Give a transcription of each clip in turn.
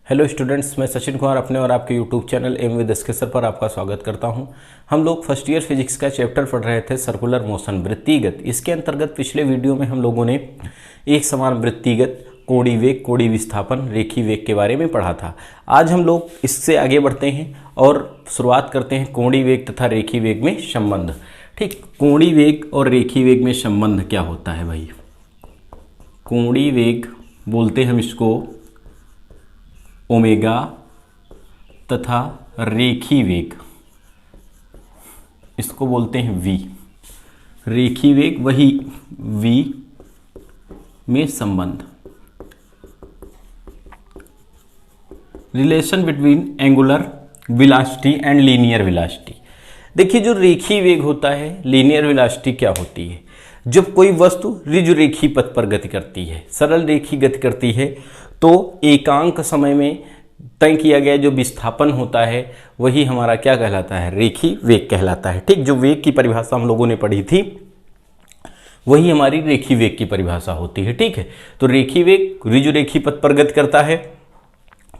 Hello students, मैं सचिन कुमार अपने और आपके YouTube channel M with sir पर आपका स्वागत करता हूं। हम लोग फर्स्ट ईयर फिजिक्स का चैप्टर पढ़ रहे थे सर्कुलर मोशन, वृत्तीगत। इसके अंतर्गत पिछले वीडियो में हम लोगों ने एक समान वृत्तीगत, कोणीय वेग, कोणीय विस्थापन, रेखीय वेग के बारे में पढ़ा था। आज हम लोग इससे आगे बढ़ते हैं और शुरुआत करते हैं कोणीय वेग तथा रेखीय वेग में संबंध। ठीक, कोणीय वेग और रेखीय वेग में संबंध क्या होता है भाई? कोणीय वेग बोलते हैं हम इसको ओमेगा तथा रेखीय वेग इसको बोलते हैं वी। रेखीय वेग वही वी में संबंध, relation between angular velocity and linear velocity. देखिए, जो रेखीय वेग होता है, लीनियर वेलोसिटी क्या होती है? जब कोई वस्तु ऋजुरेखीय पथ पर गति करती है, सरल रेखीय गति करती है, तो एकांक समय में तय किया गया जो विस्थापन होता है वही हमारा क्या कहलाता है? रेखीय वेग कहलाता है। ठीक, जो वेग की परिभाषा हम लोगों ने पढ़ी थी वही हमारी रेखीय वेग की परिभाषा होती है। ठीक है, तो रेखीय वेग ऋजुरेखीय पथ पर गति करता है,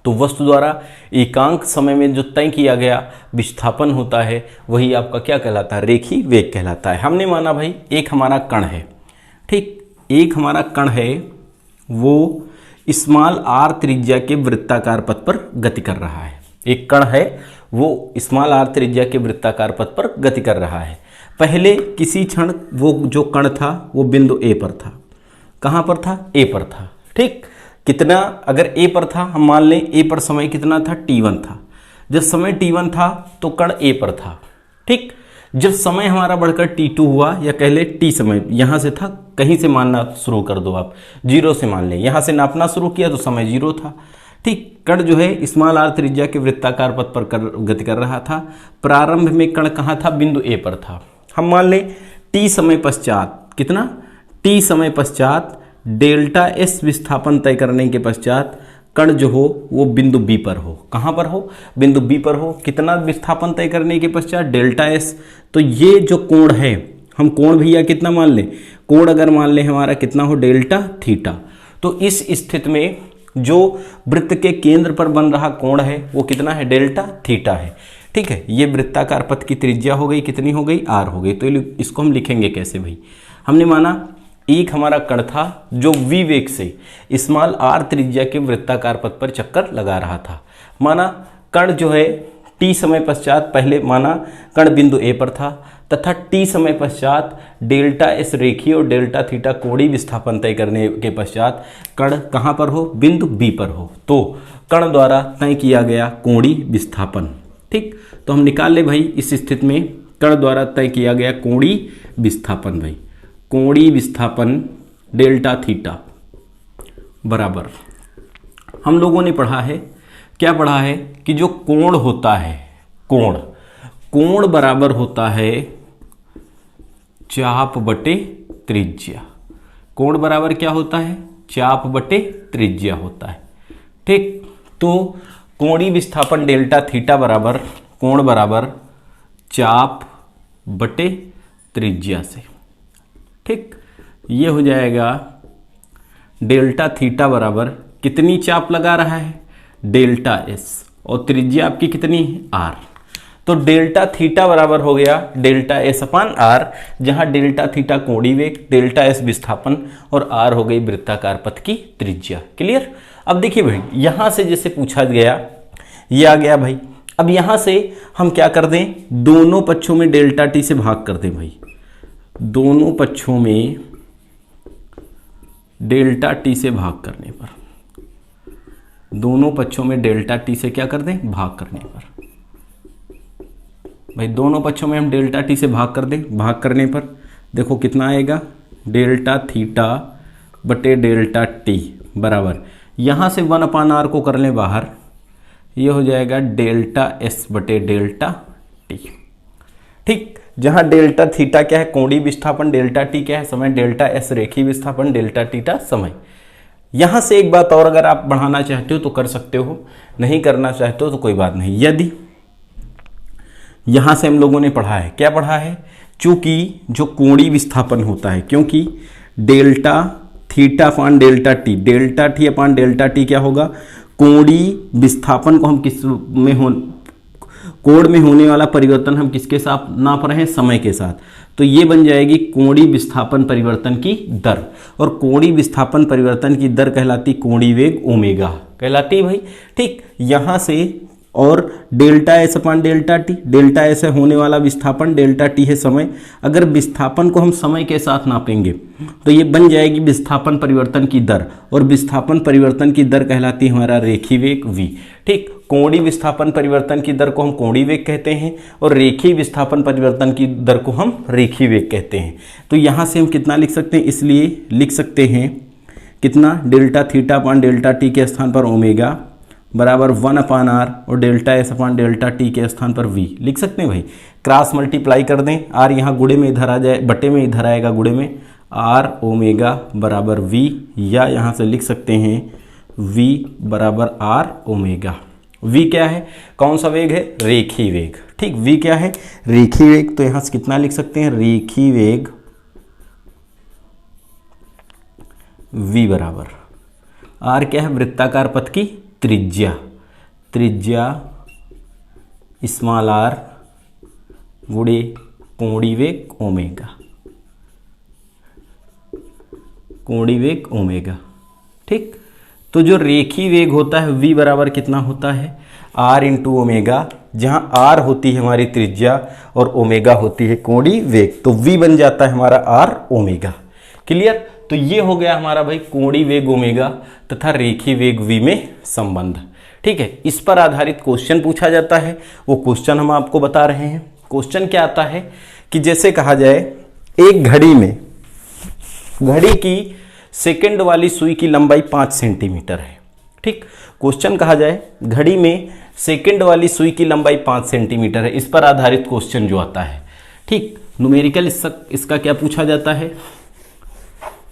तो वस्तु द्वारा एकांक समय में जो तय किया गया विस्थापन होता है वही आपका क्या कहलाता है? रेखीय वेग कहलाता है। हमने माना भाई एक हमारा कण है, ठीक, एक हमारा कण है, वो स्मॉल आर त्रिज्या के वृत्ताकार पथ पर गति कर रहा है। एक कण है, वो स्मॉल आर त्रिज्या के वृत्ताकार पथ पर गति कर रहा है। पहले किसी क्षण वो जो कण था वो बिंदु ए पर था। कहाँ पर था? ए पर था। ठीक, कितना? अगर ए पर था, हम मान लें ए पर समय कितना था? t1 था। जब समय t1 था तो कण ए पर था। ठीक, जब समय हमारा बढ़कर t2 हुआ, या कह ले t समय यहाँ से था, कहीं से मानना शुरू कर दो आप, 0 से मान लें, यहाँ से नापना शुरू किया तो समय 0 था। ठीक, कण जो है स्मॉल आर त्रिज्या के वृत्ताकार पथ पर गति कर रहा था। प्रारंभ में कण कहाँ था? बिंदु ए पर था। हम मान लें t समय पश्चात, कितना? t समय पश्चात डेल्टा एस विस्थापन तय करने के पश्चात कण जो हो वो बिंदु बी पर हो। कहाँ पर हो? बिंदु बी पर हो। कितना विस्थापन तय करने के पश्चात? Delta S. तो ये जो कोण है, हम कोण भैया कितना मान लें? कोण अगर मान लें हमारा कितना हो? Delta theta. तो इस स्थिति में जो वृत्त के केंद्र पर बन रहा कोण है वो कितना है? डेल्टा थीटा है। ठीक है, ये वृत्ताकार पथ की त्रिज्या हो गई, कितनी हो गई? आर हो गई। तो इसको हम लिखेंगे कैसे भाई? हमने माना एक हमारा कण था जो v वेग से स्मॉल आर त्रिज्या के वृत्ताकार पथ पर चक्कर लगा रहा था। माना कण जो है t समय पश्चात, पहले माना कण बिंदु a पर था, तथा t समय पश्चात डेल्टा एस रेखीय और डेल्टा थीटा कोणीय विस्थापन तय करने के पश्चात कण कहाँ पर हो? बिंदु b पर हो। तो कण द्वारा तय किया गया कोणीय विस्थापन। ठीक, तो हम निकाल ले भाई इस स्थिति में कण द्वारा तय किया गया कोणीय विस्थापन। भाई कोणीय विस्थापन डेल्टा थीटा बराबर, हम लोगों ने पढ़ा है, क्या पढ़ा है? कि जो कोण होता है, कोण बराबर होता है चाप बटे त्रिज्या। कोण बराबर क्या होता है? चाप बटे त्रिज्या होता है। ठीक, तो कोणीय विस्थापन डेल्टा थीटा बराबर कोण बराबर चाप बटे त्रिज्या से। ठीक, ये हो जाएगा डेल्टा थीटा बराबर कितनी चाप लगा रहा है? डेल्टा एस, और त्रिज्या आपकी कितनी है? आर। तो डेल्टा थीटा बराबर हो गया डेल्टा एस अपान आर, जहां डेल्टा थीटा कोणीय वेग, डेल्टा एस विस्थापन और आर हो गई वृत्ताकार पथ की त्रिज्या। क्लियर? अब देखिए भाई, यहां से जैसे पूछा गया, ये आ गया भाई। अब यहां से हम क्या कर दें? दोनों पक्षों में डेल्टा टी से भाग कर दें भाई। दोनों पक्षों में डेल्टा टी से भाग करने पर, दोनों पक्षों में डेल्टा टी से क्या कर दें? भाग करने पर। भाई दोनों पक्षों में हम डेल्टा टी से भाग कर दें, भाग करने पर देखो कितना आएगा? डेल्टा थीटा बटे डेल्टा टी बराबर, यहां से 1/r को कर लें बाहर, ये हो जाएगा डेल्टा एस बटे डेल्टा टी। ठीक, जहां डेल्टा थीटा क्या है? कोणीय विस्थापन, डेल्टा टी क्या है? समय, डेल्टा एस रेखीय विस्थापन, डेल्टा थीटा समय। यहां से एक बात और अगर आप बढ़ाना चाहते हो तो कर सकते हो, नहीं करना चाहते हो तो कोई बात नहीं। यदि यहां से हम लोगों ने पढ़ा है, क्या पढ़ा है? चूंकि जो कोणीय विस्थापन होता है, क्योंकि delta theta upon delta T, delta T upon delta T क्या होगा? कोणीय विस्थापन को हम किस में कोण में होने वाला परिवर्तन हम किसके साथ नाप रहे हैं, समय के साथ। तो ये बन जाएगी कोणीय विस्थापन परिवर्तन की दर, और कोणीय विस्थापन परिवर्तन की दर कहलाती कोणीय वेग ओमेगा कहलाती है भाई। ठीक, यहाँ से और delta S upon delta T, delta S है होने वाला विस्थापन, डेल्टा टी है समय। अगर विस्थापन को हम समय के साथ नापेंगे तो ये बन जाएगी विस्थापन परिवर्तन की दर, और विस्थापन परिवर्तन की दर कहलाती है हमारा रेखीय वेग v। ठीक, कोणीय विस्थापन परिवर्तन की दर को हम कोणीय वेग कहते हैं और रेखीय विस्थापन परिवर्तन की दर को हम रेखीय वेग कहते हैं। तो यहाँ से हम कितना लिख सकते हैं, इसलिए लिख सकते हैं कितना, delta theta upon delta T के स्थान पर ओमेगा बराबर 1 अपान आर, और delta S upon delta T के स्थान पर v लिख सकते हैं भाई। क्रॉस मल्टीप्लाई कर दें, आर यहाँ गुणे में इधर आ जाए, बटे में इधर आएगा गुणे में, आर ओमेगा बराबर v, या यहाँ से लिख सकते हैं v बराबर आर ओमेगा। v क्या है, कौन सा वेग है, रेखीय वेग। ठीक, v क्या है, रेखीय वेग। तो यहाँ से कितना लिख सकते हैं, रेखीय वेग v बराबर r क्या है, वृत्ताकार पथ की त्रिज्या, त्रिज्या स्मॉल आर गुणे कोणीय वेग ओमेगा, कोणीय वेग ओमेगा। ठीक, तो जो रेखीय वेग होता है v बराबर कितना होता है, r इंटू ओमेगा, जहाँ r होती है हमारी त्रिज्या और ओमेगा होती है कोणीय वेग, तो v बन जाता है हमारा r ओमेगा। क्लियर। तो ये हो गया हमारा भाई कोणीय वेग ओमेगा तथा रेखीय वेग v में संबंध। ठीक है, इस पर आधारित क्वेश्चन पूछा जाता है, वो क्वेश्चन हम आपको बता रहे हैं। क्वेश्चन क्या आता है कि जैसे कहा जाए एक घड़ी में, घड़ी की सेकंड वाली सुई की लंबाई 5 सेंटीमीटर है। ठीक, क्वेश्चन कहा जाए घड़ी में सेकंड वाली सुई की लंबाई 5 सेंटीमीटर है, इस पर आधारित क्वेश्चन जो आता है। ठीक, न्यूमेरिकल इसका क्या पूछा जाता है,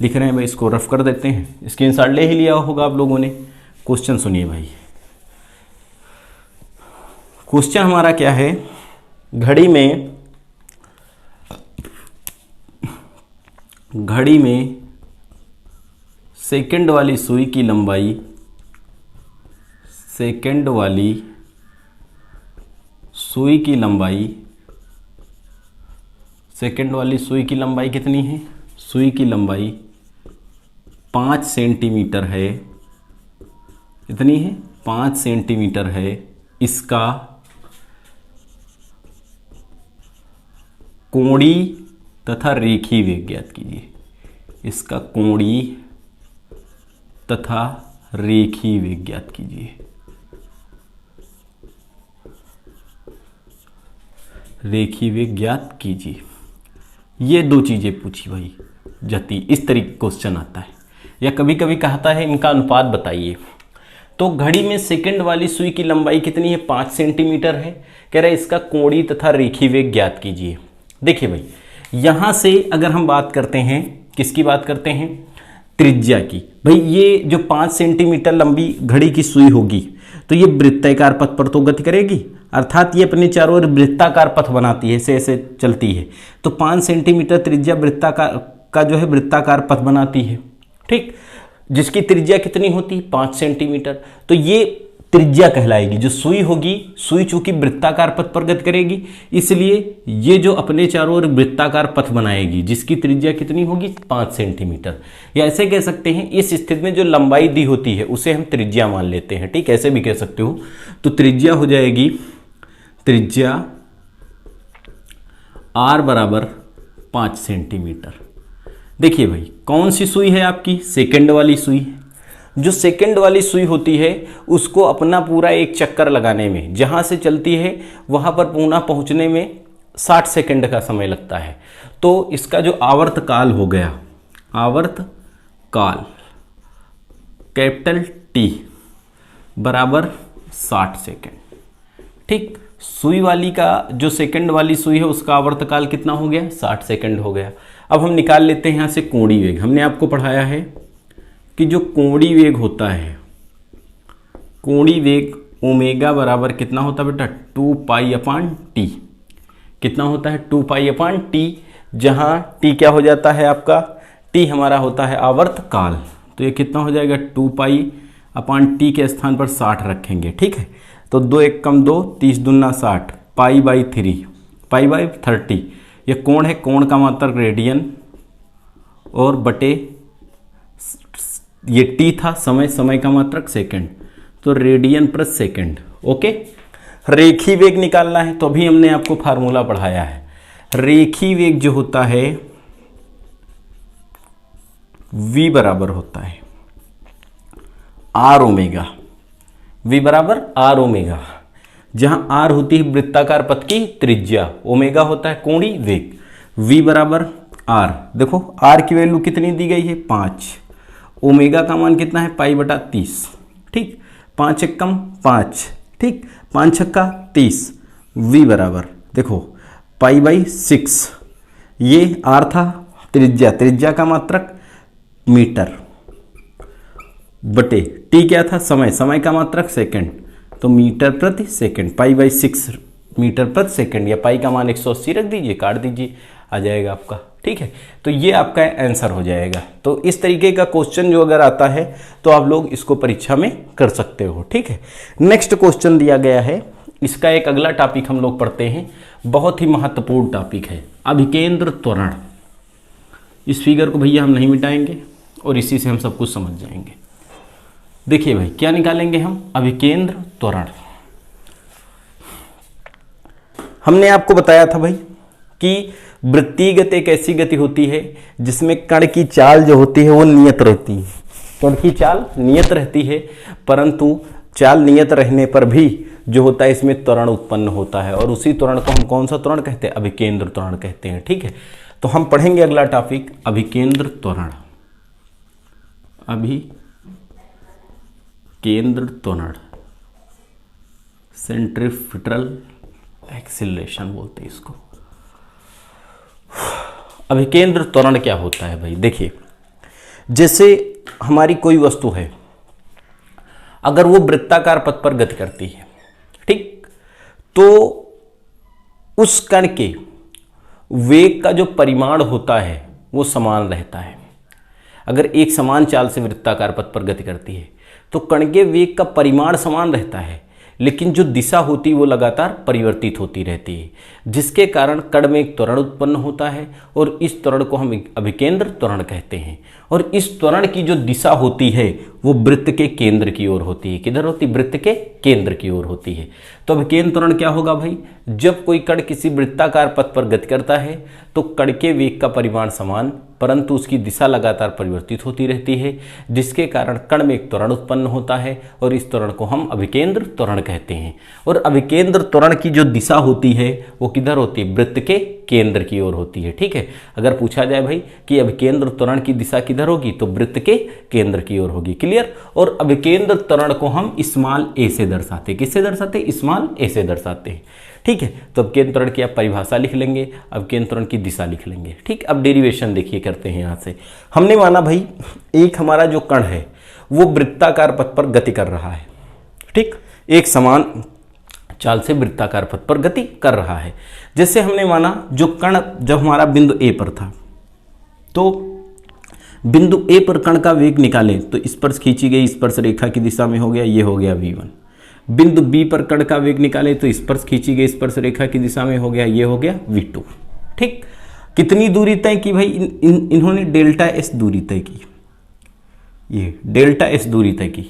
लिख रहे हैं भाई, इसको रफ कर देते हैं, स्क्रीनशॉट ले ही लिया होगा आप लोगों ने। क्वेश्चन सुनिए भाई, क्वेश्चन हमारा क्या है, घड़ी में सेकंड वाली सुई की लंबाई, सेकंड वाली सुई की लंबाई, सेकंड वाली सुई की लंबाई कितनी है, सुई की लंबाई 5 सेंटीमीटर है। इतनी है, 5 सेंटीमीटर है। इसका कोणीय तथा रेखीय वेग ज्ञात कीजिए। इसका कोणीय तथा रेखीय वेग ज्ञात कीजिए। रेखीय वेग ज्ञात कीजिए। ये दो चीजें पूछी भाई जाती, इस तरीके क्वेश्चन आता है, या कभी कभी कहता है इनका अनुपात बताइए। तो घड़ी में सेकंड वाली सुई की लंबाई कितनी है, 5 सेंटीमीटर है। कह रहा है इसका कोणीय तथा रेखीय वेग ज्ञात कीजिए। देखिए भाई, यहां से अगर हम बात करते हैं, किसकी बात करते हैं, त्रिज्या की। भाई ये जो 5 सेंटीमीटर लंबी घड़ी की सुई होगी तो ये वृत्ताकार पथ पर तो गति करेगी, अर्थात ये अपने चारों ओर वृत्ताकार पथ बनाती है, ऐसे ऐसे चलती है। तो 5 सेंटीमीटर त्रिज्या वृत्ताकार का जो है वृत्ताकार पथ बनाती है। ठीक, जिसकी त्रिज्या कितनी होती है, 5 सेंटीमीटर। तो ये त्रिज्या कहलाएगी। जो सुई होगी, सुई चूंकि वृत्ताकार पथ पर गति करेगी, इसलिए ये जो अपने चारों ओर वृत्ताकार पथ बनाएगी, जिसकी त्रिज्या कितनी होगी, 5 सेंटीमीटर। या ऐसे कह सकते हैं, इस स्थिति में जो लंबाई दी होती है उसे हम त्रिज्या मान लेते हैं। ठीक, ऐसे भी कह सकते हो। तो त्रिज्या हो जाएगी, त्रिज्या r बराबर 5 सेंटीमीटर। देखिए भाई, कौन सी सुई है आपकी, सेकंड वाली सुई। जो सेकंड वाली सुई होती है उसको अपना पूरा एक चक्कर लगाने में, जहां से चलती है वहां पर पुनः पहुंचने में 60 सेकंड का समय लगता है। तो इसका जो आवर्त काल हो गया, आवर्त काल कैपिटल T बराबर 60 सेकंड। ठीक, सुई वाली का जो सेकंड वाली सुई है उसका आवर्त काल कितना हो गया, 60 सेकंड हो गया। अब हम निकाल लेते हैं यहां से कोणीय वेग। हमने आपको पढ़ाया है कि जो कोणीय वेग होता है, कोणीय वेग ओमेगा बराबर कितना होता है बेटा, 2 पाई अपॉन टी। कितना होता है, 2 पाई अपॉन टी, जहां टी क्या हो जाता है आपका, टी हमारा होता है आवर्त काल। तो ये कितना हो जाएगा, 2 पाई अपॉन टी के स्थान पर 60 रखेंगे, ठीक है। तो 2 एक कम 2, 30 दूना 60, पाई बाई 3, पाई बाई 30। ये कोण है, कोण का मात्रक रेडियन और बटे ये टी था समय, समय का मात्रक सेकंड, तो रेडियन प्रति सेकंड। ओके, रेखी वेग निकालना है तो अभी हमने आपको फार्मूला पढ़ाया है। रेखी वेग जो होता है v बराबर होता है आर ओमेगा, v बराबर आर ओमेगा, जहां आर होती है वृत्ताकार पथ की त्रिज्या, ओमेगा होता है कोणीय वेग, v बराबर आर। देखो आर की वैल्यू कितनी दी गई है 5, ओमेगा का मान कितना है पाई बटा 30, ठीक। 5 एक कम 5, ठीक, 5 छक्का 30, v बराबर देखो पाई बाई 6, ये आर था त्रिज्या, त्रिज्या का मात्रक मीटर, बटे टी क्या था समय, समय का मात्रक सेकंड, तो मीटर प्रति सेकंड, पाई बाई 6 मीटर प्रति सेकंड, या पाई का मान 180 रख दीजिए, काट दीजिए, आ जाएगा आपका, ठीक है। तो ये आपका आंसर हो जाएगा। तो इस तरीके का क्वेश्चन जो अगर आता है तो आप लोग इसको परीक्षा में कर सकते हो, ठीक है। नेक्स्ट क्वेश्चन दिया गया है, इसका एक अगला टॉपिक हम लोग पढ़ते हैं, बहुत ही महत्वपूर्ण टॉपिक है, अभिकेंद्र त्वरण। इस फिगर को भैया हम नहीं मिटाएंगे और इसी से हम सब कुछ समझ जाएंगे। देखिए भाई क्या निकालेंगे हम, अभिकेंद्र त्वरण। हमने आपको बताया था भाई कि वृत्तीय गति एक ऐसी गति होती है जिसमें कण की चाल जो होती है वो नियत रहती है, कण की चाल नियत रहती है, परंतु चाल नियत रहने पर भी जो होता है इसमें त्वरण उत्पन्न होता है, और उसी त्वरण को हम कौन सा त्वरण कहते हैं, अभिकेंद्र त्वरण कहते हैं, ठीक है। तो हम पढ़ेंगे अगला टॉपिक अभिकेंद्र त्वरण, अभिकेंद्र त्वरण, सेंट्रीफ्यूगल एक्सीलरेशन बोलते हैं इसको। अभिकेंद्र त्वरण क्या होता है भाई, देखिए जैसे हमारी कोई वस्तु है, अगर वो वृत्ताकार पथ पर गति करती है, ठीक, तो उस कण के वेग का जो परिमाण होता है वो समान रहता है। अगर एक समान चाल से वृत्ताकार पथ पर गति करती है तो कण के वेग का परिमाण समान रहता है, लेकिन जो दिशा होती है वो लगातार परिवर्तित होती रहती है, जिसके कारण कण में एक त्वरण उत्पन्न होता है, और इस त्वरण को हम अभिकेंद्र त्वरण कहते हैं। और इस त्वरण की जो दिशा होती है वो वृत्त के केंद्र की ओर होती है। किधर होती है, वृत्त के केंद्र की ओर होती है। तो अभिकेंद्र त्वरण क्या होगा भाई, जब कोई कण किसी वृत्ताकार पथ पर गति करता है तो कण के वेग का परिमाण समान, परंतु उसकी दिशा लगातार परिवर्तित होती रहती है, जिसके कारण कण में एक त्वरण उत्पन्न होता है, और इस त्वरण को हम अभिकेंद्र त्वरण कहते हैं। और अभिकेंद्र त्वरण की जो दिशा होती है वो किधर होती है, वृत्त के केंद्र की ओर होती है, ठीक है। अगर पूछा जाए भाई कि अभिकेंद्र त्वरण की दिशा किधर होगी, तो वृत्त के केंद्र की ओर होगी, क्लियर। और अभिकेंद्र त्वरण को हम स्मॉल ए से दर्शाते हैं, किससे दर्शाते हैं, स्मॉल ए से दर्शाते हैं, ठीक है। तो अभिकेंद्र त्वरण की आप परिभाषा लिख लेंगे, अभिकेंद्र त्वरण की दिशा लिख लेंगे, ठीक। अब डेरिवेशन देखिए करते हैं यहाँ से। हमने माना भाई एक हमारा जो कण है वो वृत्ताकार पथ पर गति कर रहा है, ठीक, एक समान चाल से वृत्ताकार पथ पर गति कर रहा है। जैसे हमने माना जो कण जब हमारा बिंदु ए पर था, तो बिंदु ए पर कण का वेग निकालें तो स्पर्श खींची गई स्पर्श रेखा की दिशा में हो गया, ये हो गया v1। बिंदु बी पर कण का वेग निकालें तो स्पर्श खींची गई स्पर्श रेखा की दिशा में हो गया, ये हो गया v2, ठीक। कितनी दूरी तय की भाई, इन्होंने डेल्टा एस दूरी तय की, ये डेल्टा एस दूरी तय की।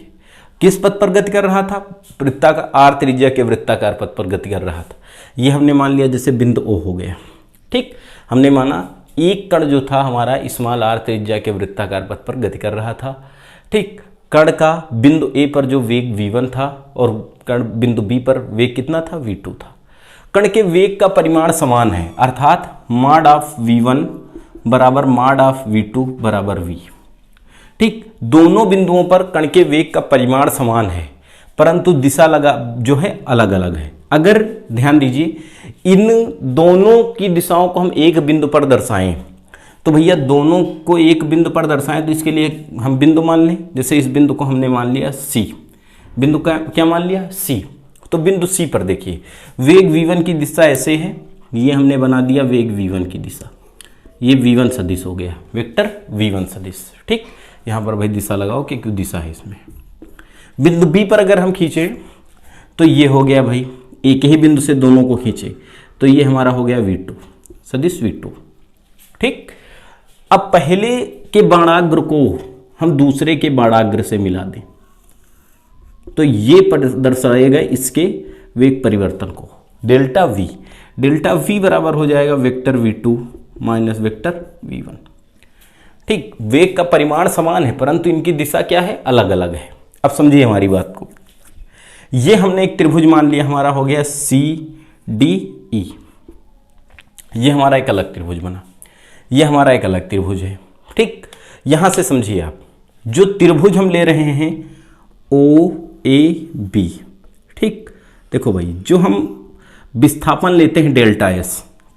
किस पथ पर गति कर रहा था, वृत्ताकार आर त्रिज्या के वृत्ताकार पथ पर गति कर रहा था। ये हमने मान लिया जैसे बिंदु ओ हो गया, ठीक। हमने माना एक कण जो था हमारा स्मॉल आर त्रिज्या के वृत्ताकार पथ पर गति कर रहा था, ठीक। कण का बिंदु ए पर जो वेग v1 था और कण बिंदु बी पर वेग कितना था, v2 था। कण के वेग का परिमाण समान है, अर्थात मॉड ऑफ v1 बराबर मॉड ऑफ v2 बराबर v, ठीक। दोनों बिंदुओं पर कण के वेग का परिमाण समान है, परंतु दिशा लगा जो है अलग अलग है। अगर ध्यान दीजिए इन दोनों की दिशाओं को हम एक बिंदु पर दर्शाएं, तो भैया दोनों को एक बिंदु पर दर्शाएं तो इसके लिए हम बिंदु मान लें। जैसे इस बिंदु को हमने मान लिया C, बिंदु का क्या मान लिया C। तो बिंदु C पर देखिए वेग v1 की दिशा ऐसे है, ये हमने बना दिया वेग v1 की दिशा, ये v1 सदिश हो गया, वेक्टर v1 सदिश, ठीक। यहाँ पर भाई दिशा लगाओ कि क्यों दिशा है इसमें। बिंदु बी पर अगर हम खींचे तो ये हो गया भाई, एक ही बिंदु से दोनों को खींचे तो ये हमारा हो गया V2, सदिश V2। ठीक, अब पहले के बाणाग्र को हम दूसरे के बाणाग्र से मिला दें तो ये दर्शाएगा इसके वेग परिवर्तन को, डेल्टा V। डेल्टा V बराबर हो जाएगा vector V2 minus vector V1। ठीक, वेग का परिमाण समान है परंतु इनकी दिशा क्या है, अलग अलग है। अब समझिए हमारी बात को, ये हमने एक त्रिभुज मान लिया, हमारा हो गया CDE। ये हमारा एक अलग त्रिभुज बना, ये हमारा एक अलग त्रिभुज है। ठीक, यहां से समझिए आप, जो त्रिभुज हम ले रहे हैं OAB। ठीक, देखो भाई, जो हम विस्थापन लेते हैं डेल्टा S,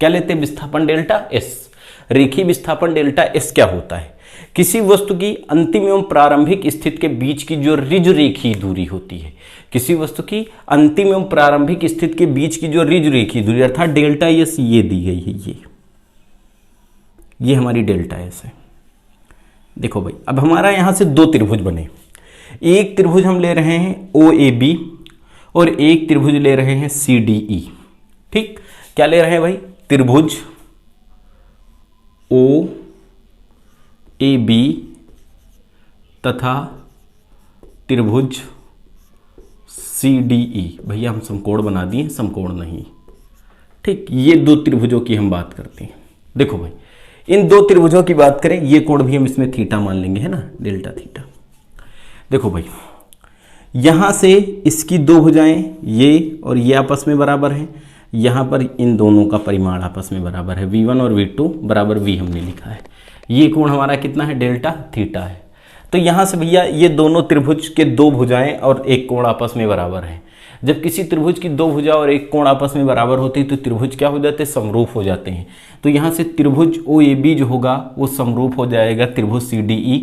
क्या लेते हैं विस्थापन डेल्टा S। रेखीय विस्थापन डेल्टा S क्या होता है, किसी वस्तु की अंतिम एवं प्रारंभिक स्थिति के बीच की जो ऋजु रेखीय दूरी होती है, किसी वस्तु की अंतिम एवं प्रारंभिक स्थिति के बीच की जो ऋजु रेखीय दूरी अर्थात डेल्टा S ये दी गई है, ये हमारी डेल्टा S है। देखो भाई, अब हमारा यहां से दो त्रिभुज बने, एक त्रिभुज हम ले रहे हैं OAB और एक त्रिभुज ले रहे हैं CDE। ठीक, क्या ले रहे हैं भाई, त्रिभुज OAB तथा त्रिभुज CDE। भैया हम समकोण बना दिए, समकोण नहीं। ठीक, ये दो त्रिभुजों की हम बात करते हैं। देखो भाई, इन दो त्रिभुजों की बात करें, ये कोण भी हम इसमें थीटा मान लेंगे, है ना, डेल्टा थीटा। देखो भाई, यहां से इसकी दो भुजाएं ये और ये आपस में बराबर हैं, यहां पर इन दोनों का परिमाण आपस में बराबर है, V1 और V2 बराबर V हमने लिखा है। ये कोण हमारा कितना है, डेल्टा थीटा है। तो यहां से भैया ये दोनों त्रिभुज के दो भुजाएं और एक कोण आपस में बराबर है। जब किसी त्रिभुज की दो भुजा और एक कोण आपस में बराबर होती है तो त्रिभुज क्या हो जाते हैं, समरूप हो जाते हैं। तो यहाँ से त्रिभुज OAB जो होगा वो समरूप हो जाएगा त्रिभुज CDE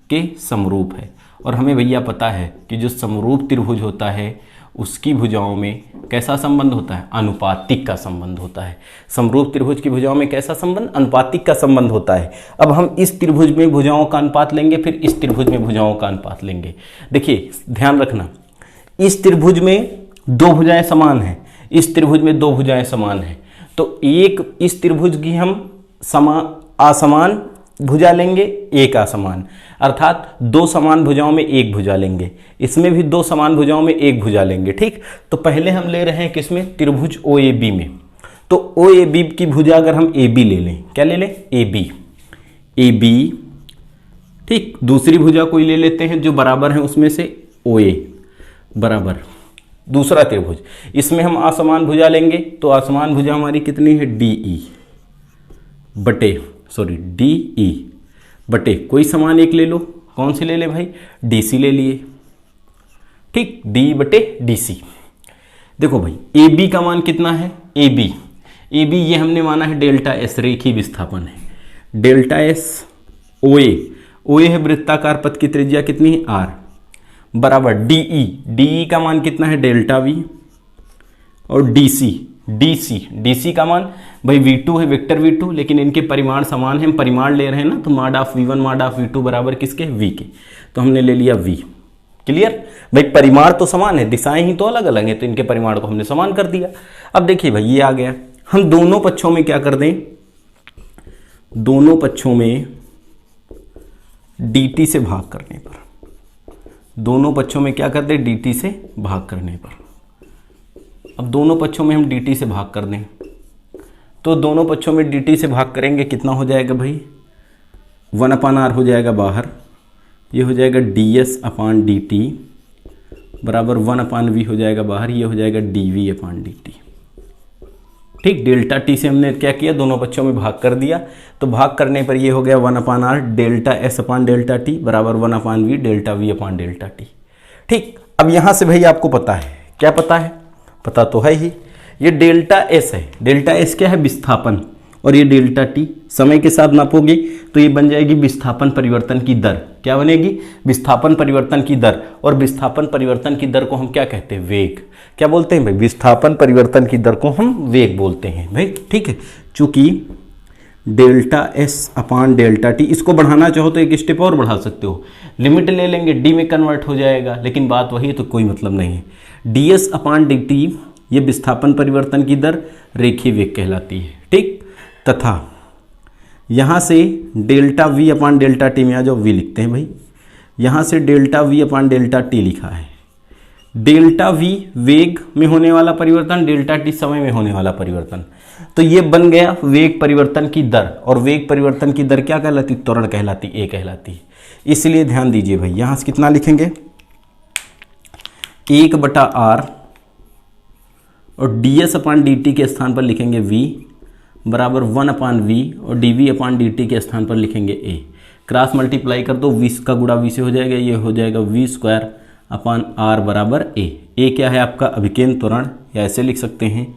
के समरूप है। और हमें भैया पता है कि जो समरूप त्रिभुज होता है उसकी भुजाओं में कैसा संबंध होता है, अनुपातिक का संबंध होता है। समरूप त्रिभुज की भुजाओं में कैसा संबंध, अनुपातिक का संबंध होता है। अब हम इस त्रिभुज में भुजाओं का अनुपात लेंगे, फिर इस त्रिभुज में भुजाओं का अनुपात लेंगे। देखिए ध्यान रखना, इस त्रिभुज में दो भुजाएं समान हैं, इस त्रिभुज में दो भुजाएं समान हैं, तो एक इस त्रिभुज की हम असमान भुजा लेंगे, एक असमान, अर्थात दो समान भुजाओं में एक भुजा लेंगे। इसमें भी दो समान भुजाओं में एक भुजा लेंगे। ठीक, तो पहले हम ले रहे हैं किसमें, त्रिभुज OAB में। तो OAB की भुजा अगर हम AB ले लें, क्या ले लें, AB। ठीक, दूसरी भुजा कोई ले लेते हैं जो बराबर है उसमें से OA बराबर दूसरा त्रिभुज, इसमें हम असमान भुजा लेंगे तो असमान भुजा हमारी कितनी है, DE बटे कोई समान एक ले लो, कौन सी ले ले भाई, DC ले लिए। ठीक, D बटे DC। देखो भाई AB का मान कितना है, AB ये हमने माना है डेल्टा S, रेखीय विस्थापन है, डेल्टा S OA है वृत्ताकार पथ की त्रिज्या कितनी है, R बराबर DE का मान कितना है, डेल्टा V और DC का मान भाई V2 है, वेक्टर V2, लेकिन इनके परिमाण समान है, हम परिमाण ले रहे हैं ना, तो mod of V1 mod of V2 बराबर किसके, V के, तो हमने ले लिया V। क्लियर भाई, परिमाण तो समान है, दिशाएं ही तो अलग अलग हैं, तो इनके परिमाण को हमने समान कर दिया। अब देखिए भाई ये आ गया, हम दोनों पक्षों में क्या कर दें, दोनों पक्षों में dt से भाग करने पर, दोनों पक्षों में क्या कर दें, dt से भाग करने पर। अब दोनों पक्षों में हम dt से भाग कर दें तो दोनों पक्षों में dt से भाग करेंगे, कितना हो जाएगा भाई, 1/r हो जाएगा बाहर, ये हो जाएगा ds/dt बराबर 1/v हो जाएगा बाहर, ये हो जाएगा dv/dt। ठीक, डेल्टा t से हमने क्या किया, दोनों पक्षों में भाग कर दिया, तो भाग करने पर ये हो गया 1/r डेल्टा s/Δt बराबर 1/v डेल्टा v/Δt। ठीक, अब यहाँ से भाई आपको पता है, क्या पता है, पता तो है ही, ये डेल्टा S है, डेल्टा S क्या है, विस्थापन, और ये डेल्टा T समय के साथ नापोगे तो ये बन जाएगी विस्थापन परिवर्तन की दर। क्या बनेगी, विस्थापन परिवर्तन की दर, और विस्थापन परिवर्तन की दर को हम क्या कहते हैं, वेग। क्या बोलते हैं भाई, विस्थापन परिवर्तन की दर को हम वेग बोलते हैं भाई। ठीक है, चूंकि डेल्टा एस अपान डेल्टा टी। इसको बढ़ाना चाहो तो एक स्टेप और बढ़ा सकते हो, लिमिट ले लेंगे, डी में कन्वर्ट हो जाएगा, लेकिन बात वही है तो कोई मतलब नहीं है। डी एस अपान डी टी ये विस्थापन परिवर्तन की दर रेखीय वेग कहलाती है, ठीक। तथा यहाँ से delta V upon delta T में आ जाओ, वी लिखते हैं भाई, यहाँ से delta V upon delta T लिखा है। डेल्टा वी वेग में होने वाला परिवर्तन, डेल्टा टी समय में होने वाला परिवर्तन, तो ये बन गया वेग परिवर्तन की दर। और वेग परिवर्तन की दर क्या कहलाती? त्वरण कहलाती, ए कहलाती। इसलिए ध्यान दीजिए भाई, यहाँ से कितना लिखेंगे? 1/r और डी एस अपान डी टी के स्थान पर लिखेंगे v बराबर 1/v और D V upon D T के स्थान पर लिखेंगे a। क्रॉस मल्टीप्लाई कर दो, 20 का गुणा v से हो जाएगा, ये हो जाएगा v² अपान r बराबर a। a क्या है आपका? अभिकेंद्र त्वरण, या ऐसे लिख सकते हैं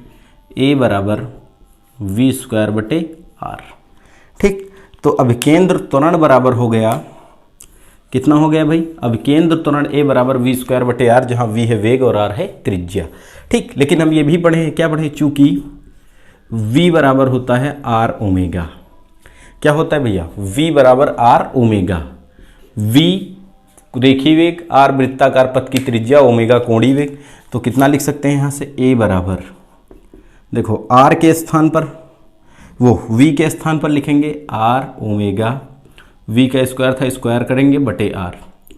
a बराबर v² r, ठीक। तो अभिकेंद्र त्वरण बराबर हो गया, कितना हो गया भाई? अभिकेंद्र त्वरण a बराबर v² r, जहाँ v है वेग और r है त्रिज्या, ठीक। लेकिन हम ये भी पढ़े हैं, क्या पढ़े? चूंकि v बराबर होता है r ओमेगा। क्या होता है भैया? v बराबर r ओमेगा। v रेखीय वेग, r वृत्ताकार पथ की त्रिज्या, ओमेगा कोणीय वेग। तो कितना लिख सकते हैं यहाँ से? a बराबर, देखो r के स्थान पर, वो v के स्थान पर लिखेंगे r ओमेगा, v का स्क्वायर था, स्क्वायर करेंगे बटे r।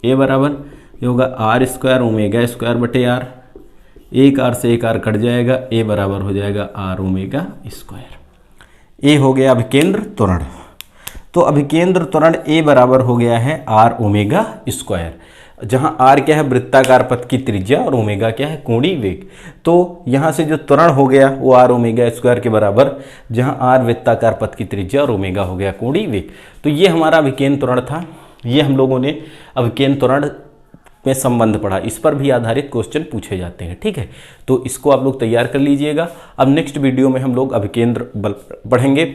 a बराबर ये होगा r² ओमेगा स्क्वायर बटे r, एक r से एक r कट जाएगा, a बराबर हो जाएगा r ओमेगा स्क्वायर। a हो गया अभिकेंद्र त्वरण। तो अभिकेंद्र त्वरण a बराबर हो गया है r ओमेगा स्क्वायर, जहाँ r क्या है? वृत्ताकार पथ की त्रिज्या, और ओमेगा क्या है? कोणीय वेग। तो यहाँ से जो त्वरण हो गया वो r ओमेगा स्क्वायर के बराबर, जहाँ r वृत्ताकार पथ की त्रिज्या और ओमेगा हो गया कोणीय वेग। तो ये हमारा अभिकेंद्र त्वरण था। ये हम लोगों ने अभिकेंद्र त्वरण में संबंध पढ़ा, इस पर भी आधारित क्वेश्चन पूछे जाते हैं, ठीक है। तो इसको आप लोग तैयार कर लीजिएगा। अब नेक्स्ट वीडियो में हम लोग अभिकेंद्र बल पढ़ेंगे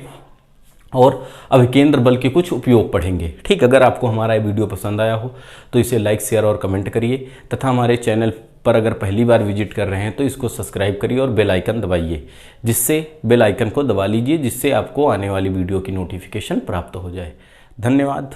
और अभिकेंद्र बल के कुछ उपयोग पढ़ेंगे, ठीक। अगर आपको हमारा ये वीडियो पसंद आया हो तो इसे लाइक, शेयर और कमेंट करिए, तथा हमारे चैनल पर अगर पहली बार विजिट कर रहे हैं तो इसको सब्सक्राइब करिए और बेल आइकन दबाइए, जिससे बेल आइकन को दबा लीजिए, जिससे आपको आने वाली वीडियो की नोटिफिकेशन प्राप्त हो जाए। धन्यवाद।